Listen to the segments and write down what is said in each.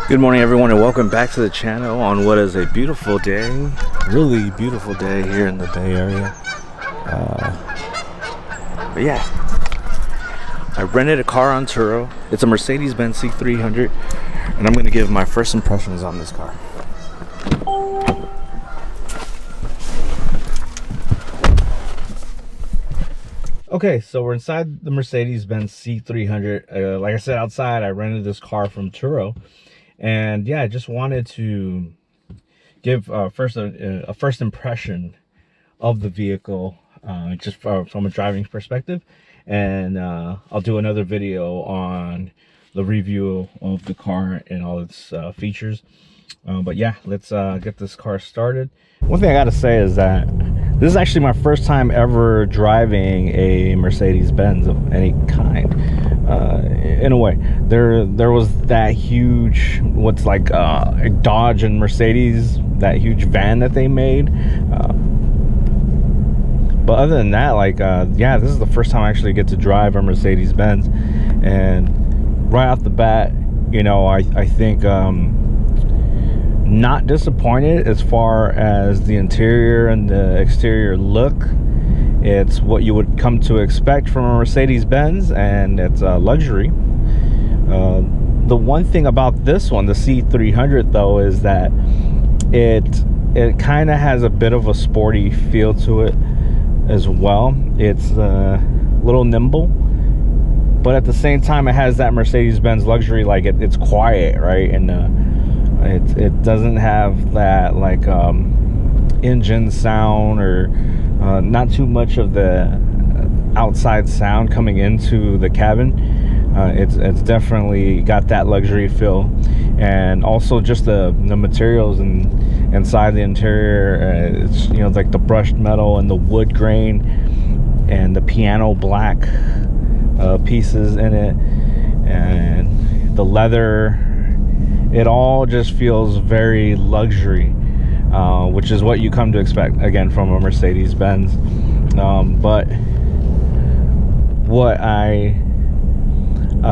Good morning, everyone, and welcome back to the channel on what is a beautiful day, really beautiful day here in the Bay Area. But yeah, I rented a car on Turo. It's a Mercedes Benz C300, and I'm going to give my first impressions on this car. Okay, so we're inside the Mercedes Benz C300. Like I said, outside, I rented this car from Turo. And yeah, I just wanted to give a first impression of the vehicle, just from a driving perspective. And I'll do another video on the review of the car and all its features. But yeah, let's get this car started. One thing I gotta say is that this is actually my first time ever driving a Mercedes Benz of any kind. In a way, there was that huge, what's like a Dodge and Mercedes, that huge van that they made. But other than that, like, yeah, this is the first time I actually get to drive a Mercedes Benz. And right off the bat, you know, I think not disappointed as far as the interior and the exterior look. It's what you would come to expect from a Mercedes Benz, and it's a luxury. The one thing about this one, the C300, though, is that it kind of has a bit of a sporty feel to it as well. It's a little nimble, but at the same time it has that Mercedes Benz luxury. Like it's quiet, right? And it doesn't have that like engine sound, or not too much of the outside sound coming into the cabin. It's definitely got that luxury feel. And also just the materials and inside the interior, it's, you know, like the brushed metal and the wood grain and the piano black pieces in it, and the leather. It all just feels very luxury, which is what you come to expect, again, from a Mercedes Benz. But what I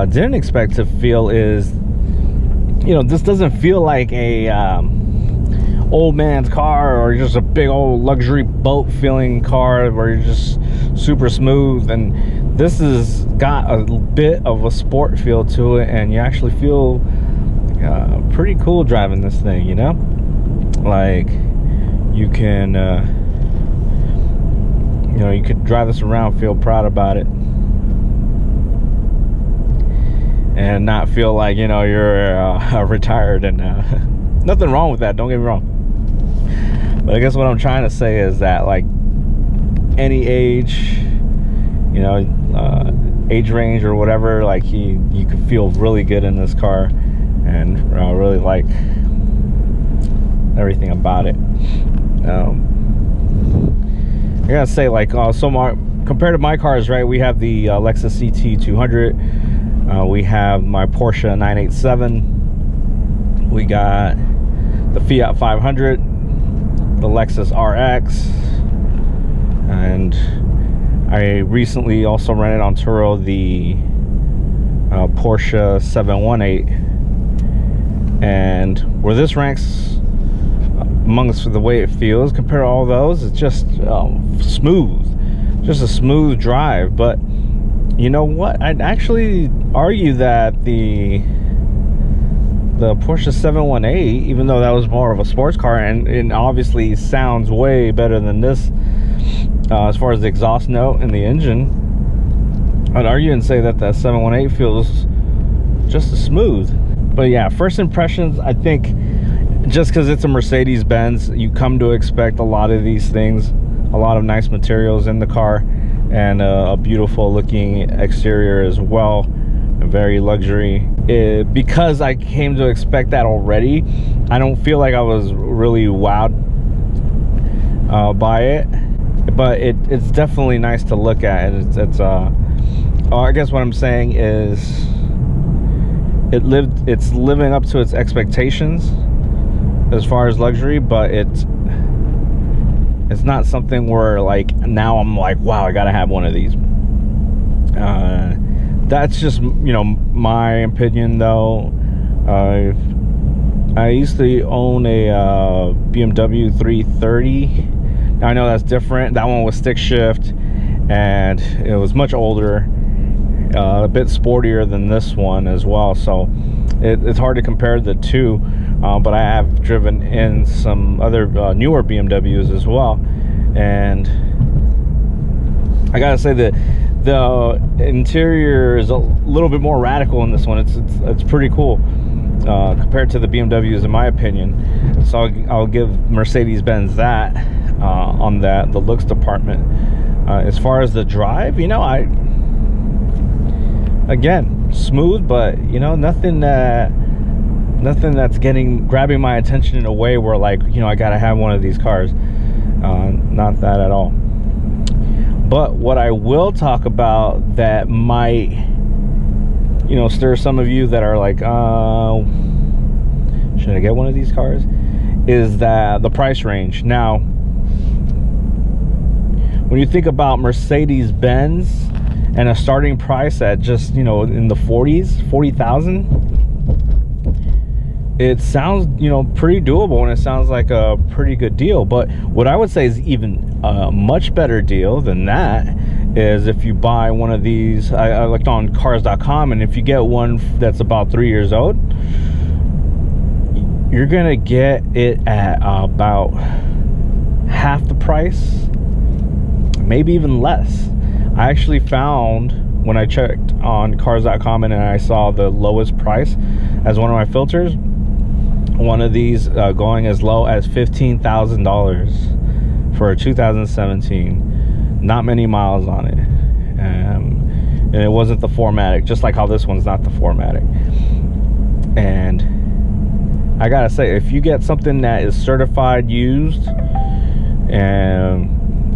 didn't expect to feel is, you know, this doesn't feel like a old man's car, or just a big old luxury boat feeling car where you're just super smooth. And this has got a bit of a sport feel to it, and you actually feel pretty cool driving this thing, you know? Like, you can you know, you could drive this around, feel proud about it, and not feel like, you know, you're retired. And nothing wrong with that, don't get me wrong. But I guess what I'm trying to say is that, like, any age, you know, age range or whatever, like, you could feel really good in this car, and really like everything about it. I gotta say, like, compared to my cars, right, we have the Lexus CT200, we have my Porsche 987, we got the Fiat 500, the Lexus RX, and I recently also rented on Turo the Porsche 718. And where this ranks amongst the way it feels compared to all those, it's just smooth, just a smooth drive. But you know what, I'd actually argue that the Porsche 718, even though that was more of a sports car, and obviously sounds way better than this as far as the exhaust note and the engine, I'd argue and say that 718 feels just as smooth. But yeah, first impressions, I think just because it's a Mercedes Benz, you come to expect a lot of these things, a lot of nice materials in the car, and a beautiful looking exterior as well, very luxury. Because I came to expect that already, I don't feel like I was really wowed by it. But it's definitely nice to look at. It's I guess what I'm saying is it's living up to its expectations as far as luxury, but It's not something where like now I'm like, wow, I gotta have one of these. That's just, you know, my opinion though. I used to own a BMW 330. Now I know that's different. That one was stick shift and it was much older, a bit sportier than this one as well, so it's hard to compare the two. But I have driven in some other newer BMWs as well, and I gotta say that the interior is a little bit more radical in this one. It's pretty cool compared to the BMWs, in my opinion. So I'll give Mercedes Benz that on the looks department. As far as the drive, you know, again, smooth, but you know, nothing that's grabbing my attention in a way where, like, you know, I gotta have one of these cars. Not that at all. But what I will talk about that might, you know, stir some of you that are like, should I get one of these cars, is that the price range. Now, when you think about Mercedes Benz and a starting price at just, you know, in the 40,000, it sounds, you know, pretty doable, and it sounds like a pretty good deal. But what I would say is even a much better deal than that is if you buy one of these. I looked on cars.com, and if you get one that's about 3 years old, you're gonna get it at about half the price, maybe even less. I actually found, when I checked on cars.com and I saw the lowest price as one of my filters, one of these going as low as $15,000 for a 2017. Not many miles on it, and it wasn't the 4MATIC, just like how this one's not the 4MATIC. And I gotta say, if you get something that is certified used and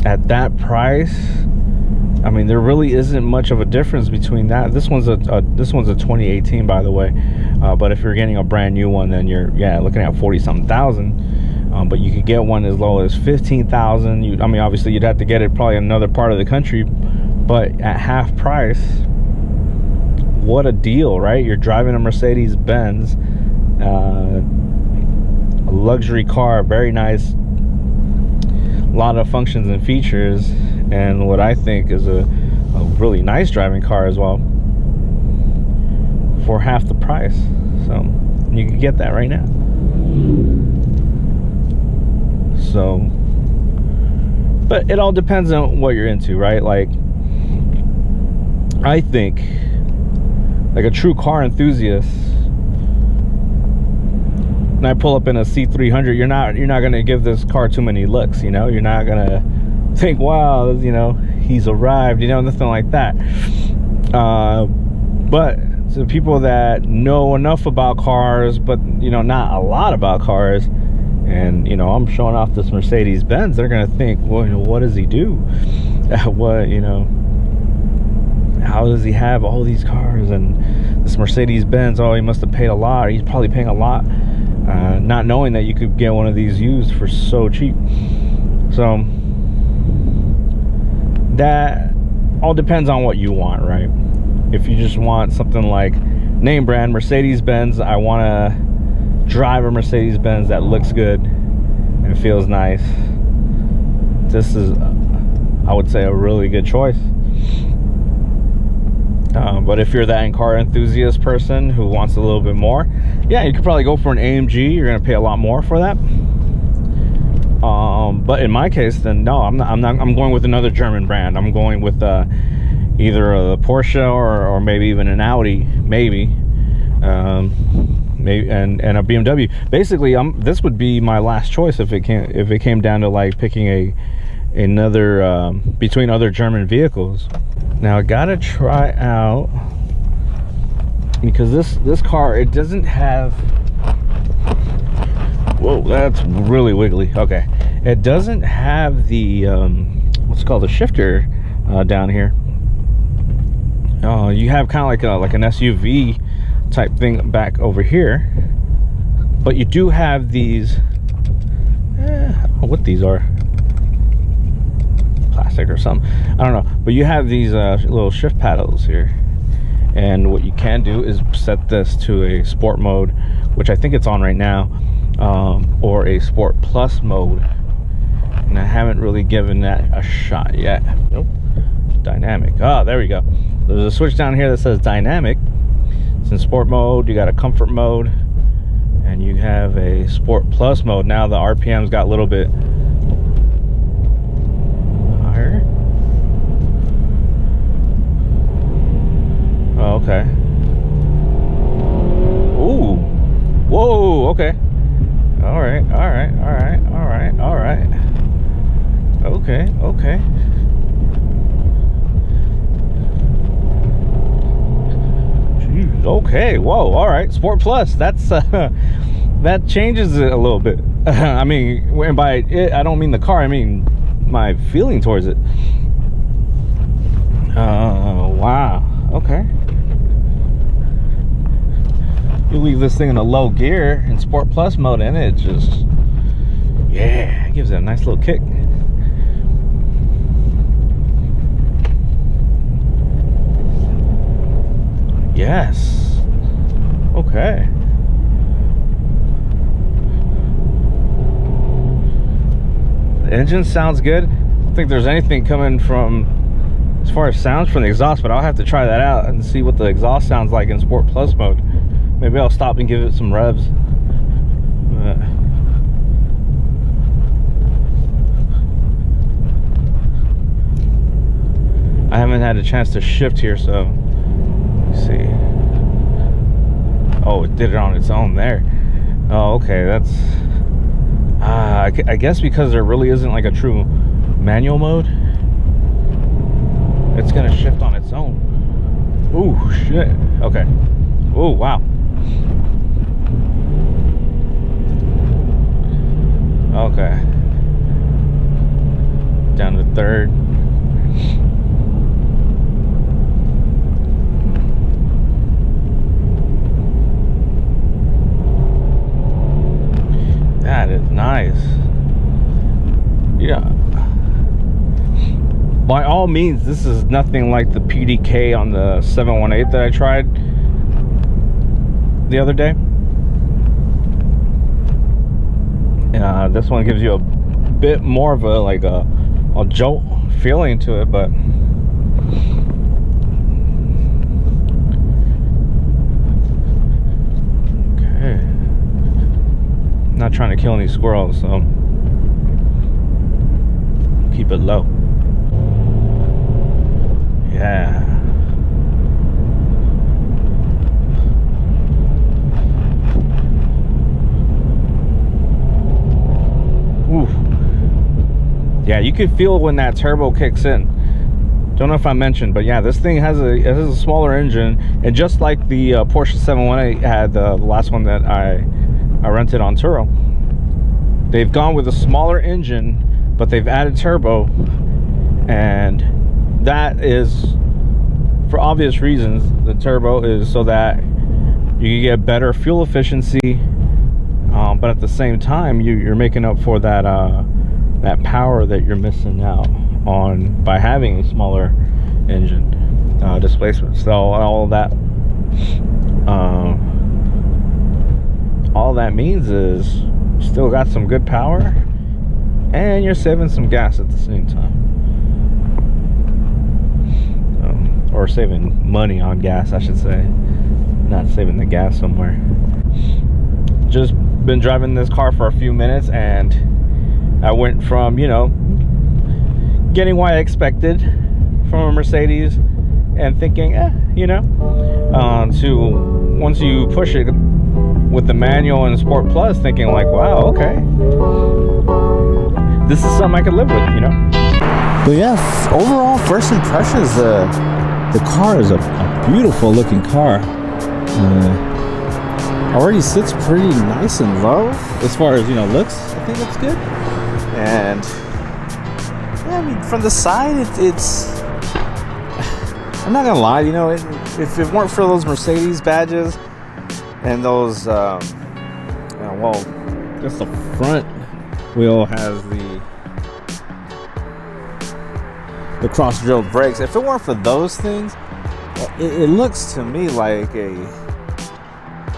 at that price, I mean, there really isn't much of a difference between that. This one's a 2018, by the way. But if you're getting a brand new one, then you're looking at 40-something thousand. But you could get one as low as 15,000. I mean, obviously you'd have to get it probably in another part of the country, but at half price, what a deal, right? You're driving a Mercedes Benz, a luxury car, very nice, a lot of functions and features, and what I think is a really nice driving car as well, for half the price. So you can get that right now. So, but it all depends on what you're into, right? Like, I think, like a true car enthusiast, when I pull up in a C300, you're not gonna give this car too many looks, you know. You're not gonna think, wow, you know, he's arrived, you know, nothing like that. But to people that know enough about cars, but, you know, not a lot about cars, and, you know, I'm showing off this Mercedes Benz, they're gonna think, well, you know, what does he do? What, you know, how does he have all these cars and this Mercedes Benz? Oh, he must have paid a lot. He's probably paying a lot, not knowing that you could get one of these used for so cheap. So that all depends on what you want, right? If you just want something like name brand Mercedes Benz, I want to drive a Mercedes Benz that looks good and feels nice, this is, I would say, a really good choice. But if you're that car enthusiast person who wants a little bit more, yeah, you could probably go for an AMG. You're gonna pay a lot more for that. But in my case, then no, I'm going with another German brand. I'm going with either a Porsche or maybe even an Audi, maybe and a BMW. Basically, this would be my last choice if it came down to like picking another between other German vehicles. Now I gotta try out, because this car, it doesn't have, whoa, that's really wiggly. Okay, it doesn't have the what's called the shifter down here. You have kind of like an SUV type thing back over here, but you do have these, I don't know what these are. plastic or something. I don't know. But you have these little shift paddles here. And what you can do is set this to a sport mode, which I think it's on right now, or a sport plus mode. And I haven't really given that a shot yet. Nope. Dynamic. Oh, there we go. There's a switch down here that says dynamic. It's in sport mode. You got a comfort mode, and you have a sport plus mode. Now the RPM's got a little bit higher. Oh, okay. Ooh. Whoa, okay. All right. Okay. Jeez, okay, whoa, all right. Sport Plus, that's that changes it a little bit. I mean, and by it, I don't mean the car, I mean my feeling towards it. Wow, okay. You leave this thing in a low gear in Sport Plus mode and it just, yeah, it gives it a nice little kick. Yes. Okay. The engine sounds good. I don't think there's anything coming from, as far as sounds from the exhaust, but I'll have to try that out and see what the exhaust sounds like in Sport Plus mode. Maybe I'll stop and give it some revs. I haven't had a chance to shift here, so let's see. Oh, it did it on its own there. Oh, okay, that's I guess because there really isn't like a true manual mode, it's gonna shift on its own. Ooh, shit. Okay. Oh, wow. Okay. Down to third. That is nice. Yeah. By all means, this is nothing like the PDK on the 718 that I tried the other day. This one gives you a bit more of a like a jolt feeling to it, but okay. Not trying to kill any squirrels, so keep it low. Yeah. Ooh. Yeah, you can feel when that turbo kicks in. Don't know if I mentioned, but yeah, this thing has a smaller engine, and just like the Porsche 718 had, the last one that I rented on Turo, they've gone with a smaller engine, but they've added turbo, and that is for obvious reasons. The turbo is so that you can get better fuel efficiency, but at the same time you're making up for that that power that you're missing out on by having a smaller engine displacement. So all that means is you still got some good power and you're saving some gas at the same time, or saving money on gas, I should say, not saving the gas somewhere. Just been driving this car for a few minutes, and I went from, you know, getting what I expected from a Mercedes and thinking, you know, to once you push it with the manual and Sport Plus, thinking like, wow, okay, this is something I could live with, you know. But yeah, overall first impressions, the car is a beautiful looking car. Already sits pretty nice and low as far as, you know, looks. I think it's good. And yeah, I mean, from the side, it's I'm not gonna lie, you know, if it weren't for those Mercedes badges and those well, just the front wheel has the the cross-drilled brakes. If it weren't for those things, it looks to me like a,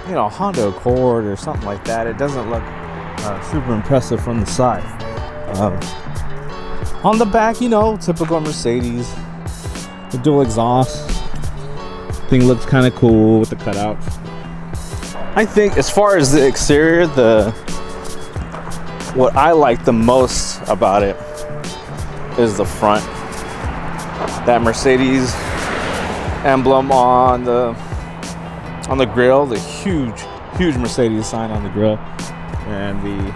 you know, Honda Accord or something like that. It doesn't look super impressive from the side. On the back, you know, typical Mercedes, the dual exhaust thing looks kind of cool with the cutouts. I think as far as the exterior, what I like the most about it is the front. That Mercedes emblem on the grill, the huge Mercedes sign on the grill, and the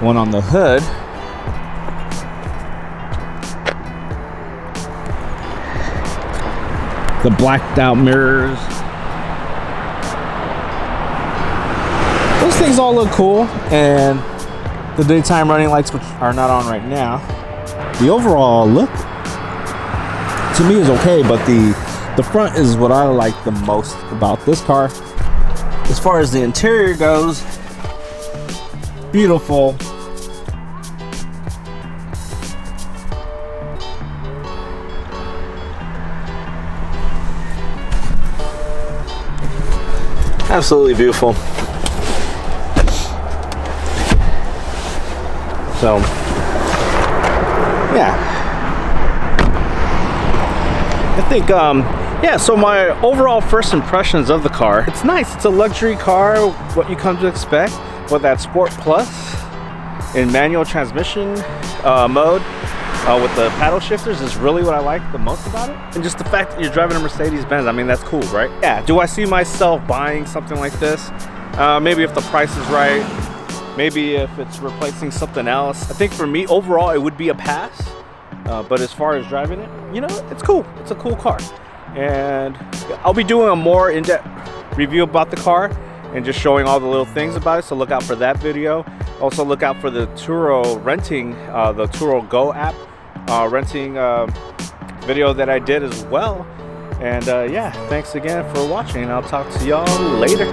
one on the hood. The blacked out mirrors. Those things all look cool, and the daytime running lights, which are not on right now. The overall look to me is okay, but the front is what I like the most about this car. As far as the interior goes, beautiful. Absolutely beautiful. So, yeah. I think, yeah, so my overall first impressions of the car, it's nice. It's a luxury car, what you come to expect, with that Sport Plus in manual transmission mode. With the paddle shifters is really what I like the most about it. And just the fact that you're driving a Mercedes Benz, I mean, that's cool, right? Yeah, do I see myself buying something like this? Maybe if the price is right, maybe if it's replacing something else. I think for me, overall, it would be a pass. But as far as driving it, you know, it's cool. It's a cool car. And I'll be doing a more in-depth review about the car and just showing all the little things about it, so look out for that video. Also look out for the Turo renting, the Turo Go app renting video that I did as well. And yeah, thanks again for watching. I'll talk to y'all later.